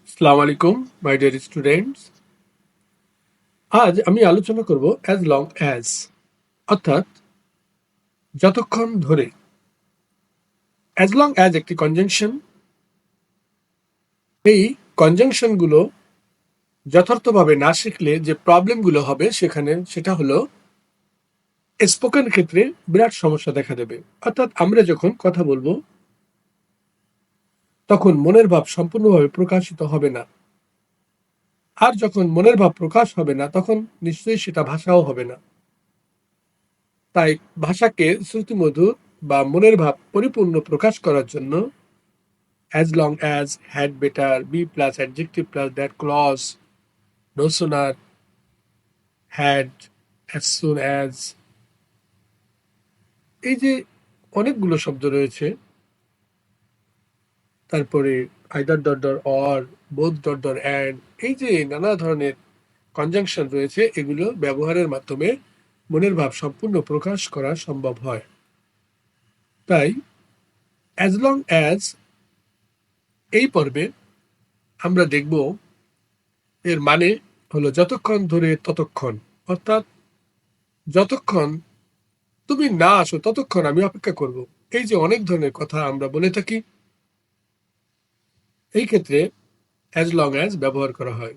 আসসালামু আলাইকুম my dear students. আজ আমি আলোচনা করব অ্যাজ লং অ্যাজ, অর্থাৎ যতক্ষণ ধরে। অ্যাজ লং অ্যাজ একটি কনজাংশন। এই কনজাংশনগুলো যথার্থভাবে না শিখলে যে প্রবলেমগুলো হবে সেটা হলো স্পোকেন ক্ষেত্রে বিরাট সমস্যা দেখা দেবে। অর্থাৎ আমরা যখন কথা বলবো তখন মনের ভাব সম্পূর্ণভাবে প্রকাশিত হবে না, আর যখন মনের ভাব প্রকাশ হবে না তখন নিশ্চয়ই সেটা ভাষাও হবে না। তাই ভাষাকে শ্রুতিমধুর বা মনের ভাব পরিপূর্ণ প্রকাশ করার জন্য as long as, had better, be plus, adjective plus that clause, no sooner, had, as soon as, এই যে অনেকগুলো শব্দ রয়েছে, তারপরে either dot dot or, both dot dot and, এই যে নানা ধরনের কনজাংশন রয়েছে, এগুলো ব্যবহারের মাধ্যমে মনের ভাব সম্পূর্ণ প্রকাশ করা সম্ভব হয়। তাই as long as এই পর্বে আমরা দেখব এর মানে হলো যতক্ষণ ধরে ততক্ষণ, অর্থাৎ যতক্ষণ তুমি না আসো ততক্ষণ আমি অপেক্ষা করব। এই যে অনেক ধরনের কথা আমরা বলে থাকি, এই ক্ষেত্রে অ্যাজ লং অ্যাজ ব্যবহার করা হয়।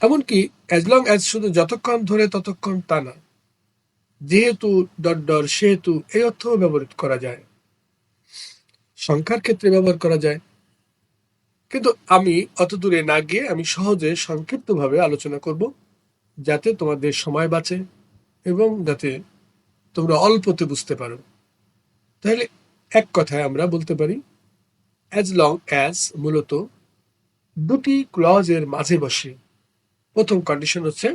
এমনকি অ্যাজ লং অ্যাজ শুধু যতক্ষণ ধরে ততক্ষণ তা না, যেহেতু ডট ডট সেহেতু এই অর্থও ব্যবহার করা যায়, সংখ্যার ক্ষেত্রে ব্যবহার করা যায়। কিন্তু আমি অত দূরে না গিয়ে আমি সহজে সংক্ষিপ্তভাবে আলোচনা করব, যাতে তোমাদের সময় বাঁচে এবং যাতে তোমরা অল্পতে বুঝতে পারো। তাহলে এক কথায় আমরা বলতে পারি অ্যাজ লং অ্যাজ মূলত দুটি ক্লজের মাঝে বসে। প্রথম কন্ডিশন হচ্ছে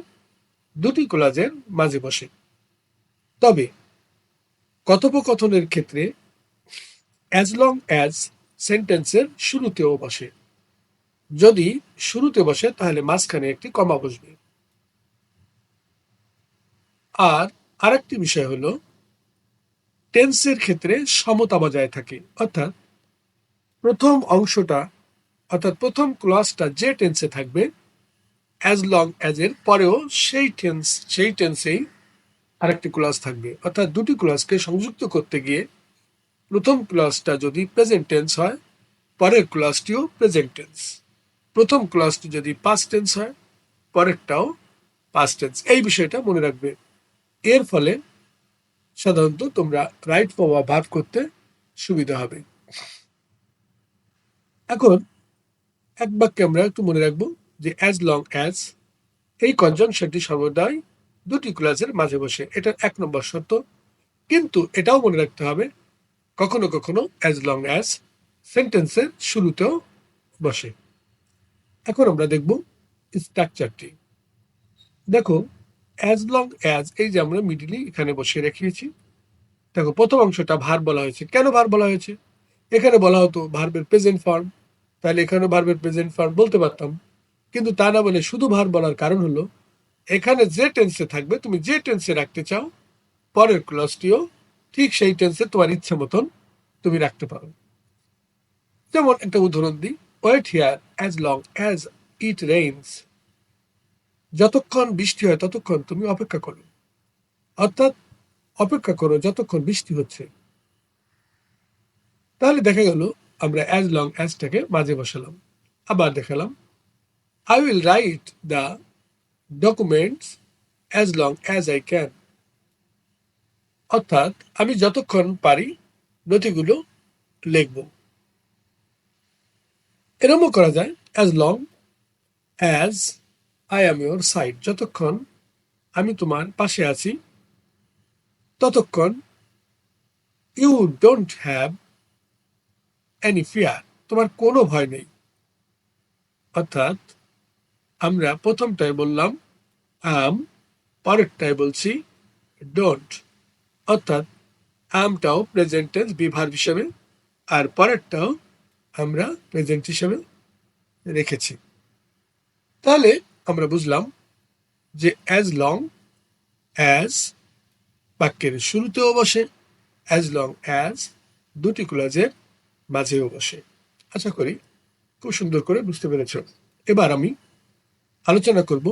দুটি ক্লজের মাঝে বসে। তবে কথোপকথনের ক্ষেত্রে অ্যাজ লং অ্যাজ সেন্টেন্সের শুরুতেও বসে। যদি শুরুতে বসে তাহলে মাঝখানে একটি কমা বসবে। আর আরেকটি বিষয় হলো টেন্সের ক্ষেত্রে সমতা বজায় থাকে, অর্থাৎ প্রথম অংশটা অর্থাৎ প্রথম ক্লজটা যে টেন্সে থাকবে অ্যাজ লং অ্যাজ এর পরেও সেই টেন্সেই আরেকটি ক্লজ থাকবে। অর্থাৎ দুটি ক্লজকে সংযুক্ত করতে গিয়ে প্রথম ক্লজটা যদি প্রেজেন্ট টেন্স হয়, পরের ক্লজটিও প্রেজেন্ট টেন্স। প্রথম ক্লজটি যদি পাস্ট টেন্স হয়, পরেরটাও পাস্ট টেন্স। এই বিষয়টা মনে রাখবে। এর ফলে সাধারণত তোমরা রাইট পাওয়া ভার্ব করতে সুবিধা হবে। এখন এক বাক্যে আমরা একটু মনে রাখবো যে অ্যাজ লং অ্যাজ এই কনজাংশনটি সর্বদাই দুটি ক্লজের মাঝে বসে। এটা এক নম্বর শর্ত। কিন্তু এটাও মনে রাখতে হবে কখনো কখনো অ্যাজ লং অ্যাজ সেন্টেন্সের শুরুতেও বসে। এখন আমরা দেখব স্ট্রাকচারটি। দেখো অ্যাজ লং অ্যাজ এই যে আমরা মিডিলি এখানে বসিয়ে রেখেছি। দেখো প্রথম অংশটা ভার্ব বলা হয়েছে। কেন ভার্ব বলা হয়েছে? এখানে বলা হতো ভার্বের প্রেজেন্ট ফর্ম, তাহলে এখানে ভার্বের প্রেজেন্ট ফর্ম বলতে পারতাম। কিন্তু তা না বলে শুধু ভার্ব বলার কারণ হলো এখানে যে টেন্সে থাকবে, তুমি যে টেন্সে রাখতে চাও পরের ক্লজটিও ঠিক সেই টেন্সে তোমার ইচ্ছে মতন তুমি রাখতে পারো। যেমন একটা উদাহরণ দিই, wait here as long as it rains. যতক্ষণ বৃষ্টি হয় ততক্ষণ তুমি অপেক্ষা করো, অর্থাৎ অপেক্ষা করো যতক্ষণ বৃষ্টি হচ্ছে। তাহলে দেখা গেল আমরা অ্যাজ লং অ্যাজটাকে মাঝে বসালাম। আবার দেখালাম I will write the documents as long as I can. অর্থাৎ আমি যতক্ষণ পারি নথিগুলো লিখব। এরকমও করা যায় as long as I am your side. যতক্ষণ আমি তোমার পাশে আছি ততক্ষণ you don't have any fear. তোমার কোনো ভয় নেই। অর্থাৎ আমরা প্রথমটায় বললাম আম, পরেরটায় বলছি ডোন্ট। অর্থাৎ আমটাও প্রেজেন্ট টেন্স বি ভার্ব হিসেবে, আর পরেরটাও আমরা প্রেজেন্ট হিসেবে রেখেছি। তাহলে আমরা বুঝলাম যে অ্যাজ লং অ্যাজ বাক্যের শুরুতেও বসে, অ্যাজ লং অ্যাজ দুটি ক্লজের মাঝেও বসে। আশা করি খুব সুন্দর করে বুঝতে পেরেছ। এবার আমি আলোচনা করব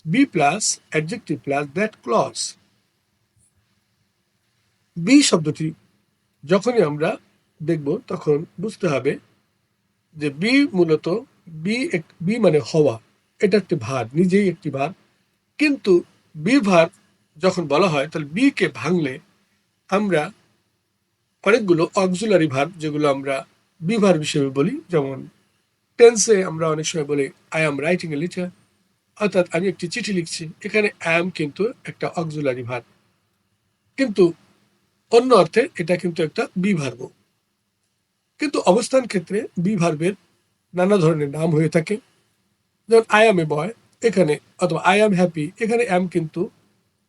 be plus adjective plus that clause. Be শব্দটি যখনই আমরা দেখব তখন বুঝতে হবে যে বি মূলত বি মানে হওয়া, এটা একটি ভার, নিজেই একটি ভার। কিন্তু বি ভার যখন বলা হয় তাহলে বি কে ভাঙলে আমরা অনেকগুলো অক্সিলারি ভার্ব, যেগুলো আমরা বি ভার্ব হিসেবে বলি, যেমন টেন্সে আমরা অনেক সময় বলি I am writing a letter, অর্থাৎ আমি একটি চিঠি লিখছি। এখানে অ্যাম কিন্তু একটা অক্সিলারি ভার্ব, কিন্তু অন্য অর্থে এটা কিন্তু একটা বি ভার্ব। কিন্তু অবস্থান ক্ষেত্রে বি ভার্বের নানা ধরনের নাম হয়ে থাকে, যেমন আই এম এ বয় এখানে, অথবা আই এম হ্যাপি এখানে অ্যাম কিন্তু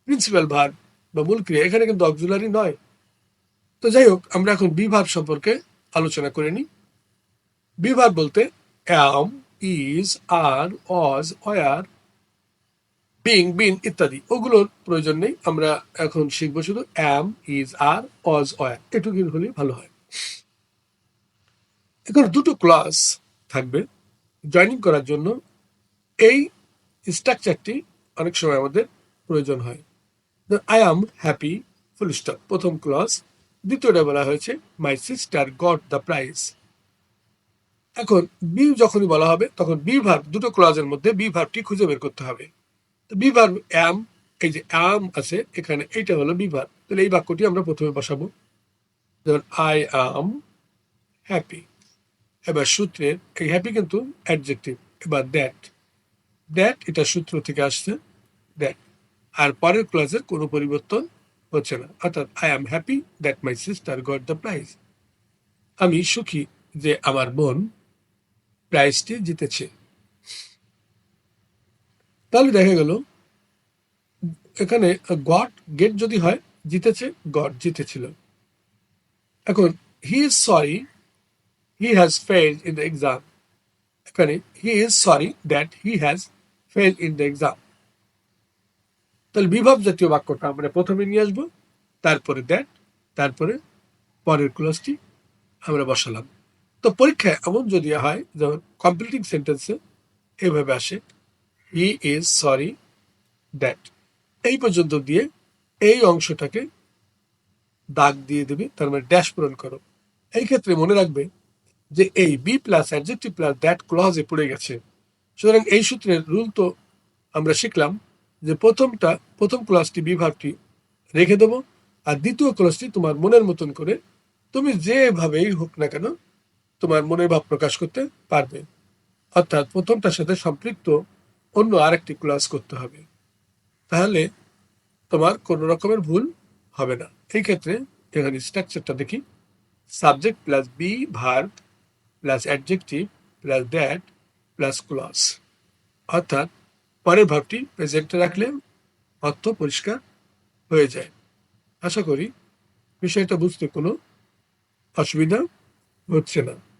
প্রিন্সিপাল ভার্ব বা মূল ক্রিয়া, এখানে কিন্তু অক্সিলারি নয়। তো যাই হোক, আমরা এখন বি ভার্ব সম্পর্কে আলোচনা করে নিই। বি ভার্ব বলতে অ্যাম, is, R, Aja, war, being, বিন ইত্যাদি, ওগুলোর প্রয়োজন নেই। আমরা এখন শিখবো শুধু অ্যাম, ইজ, আর, অজ, ওয়ার, এটুকু হলেই ভালো হয়। এখন দুটো ক্লাস থাকবে জয়েনিং করার জন্য। এই স্ট্রাকচারটি অনেক সময় আমাদের প্রয়োজন হয়। I am happy, full stop, প্রথম ক্লজ। দ্বিতীয়টা বলা হয়েছে my sister got the prize. এখন বি যখনই বলা হবে তখন বি ভার্ব, দুটো ক্লজের মধ্যে বি ভার্বটি খুঁজে বের করতে হবে। তো বি ভার্ব অ্যাম, এই যে অ্যাম আছে এখানে, এইটা হলো বি ভার্ব। তাহলে এই বাক্যটি আমরা প্রথমে বসাবো, যেমন আই অ্যাম হ্যাপি। এবার সূত্রের এই হ্যাপি কিন্তু অ্যাডজেক্টিভ। এবার দ্যাট, দ্যাট এটা সূত্র থেকে আসছে, দ্যাট। আর পরের ক্লজের কোনো পরিবর্তন হচ্ছে না, অর্থাৎ I am happy that my sister got the prize. আমি সুখী যে আমার বোন প্রাইজটি জিতেছে। তাহলে দেখা গেল এখানে গট, গেট যদি হয় জিতেছে, গট জিতেছিল। এখন he is sorry he has failed in the exam. এখানে he is sorry that he has failed in the exam. তাহলে বিভাব জাতীয় বাক্যটা আমরা প্রথমে নিয়ে আসবো, তারপরে দ্যাট, তারপরে পরের ক্লজটি আমরা বসালাম। তো পরীক্ষায় এমন যদি হয়, যেমন কমপ্লিটিং সেন্টেন্সে এভাবে আসে, হি ইজ সরি দ্যাট, এই পর্যন্ত দিয়ে এই অংশটাকে দাগ দিয়ে দেবে, তার মানে ড্যাশ পূরণ করো। এই ক্ষেত্রে মনে রাখবে যে এই B plus adjective plus that ক্লজে পড়ে গেছে। সুতরাং এই সূত্রের রুল তো আমরা শিখলাম যে প্রথম ক্লজটি বি ভার্বটি রেখে দেবো, আর দ্বিতীয় ক্লজটি তোমার মনের মতন করে তুমি যেভাবেই হোক না কেন তোমার মনের ভাব প্রকাশ করতে পারবে। অর্থাৎ প্রথমটার সাথে সম্পৃক্ত অন্য আরেকটি ক্লাস করতে হবে, তাহলে তোমার কোনো রকমের ভুল হবে না। এই ক্ষেত্রে এখানে স্ট্রাকচারটা দেখি, subject plus be verb plus adjective plus that plus clause, অর্থাৎ পরের ভাবটি প্রেজেন্টে রাখলে অর্থ পরিষ্কার হয়ে যায়। আশা করি বিষয়টা বুঝতে কোনো অসুবিধা হচ্ছে না।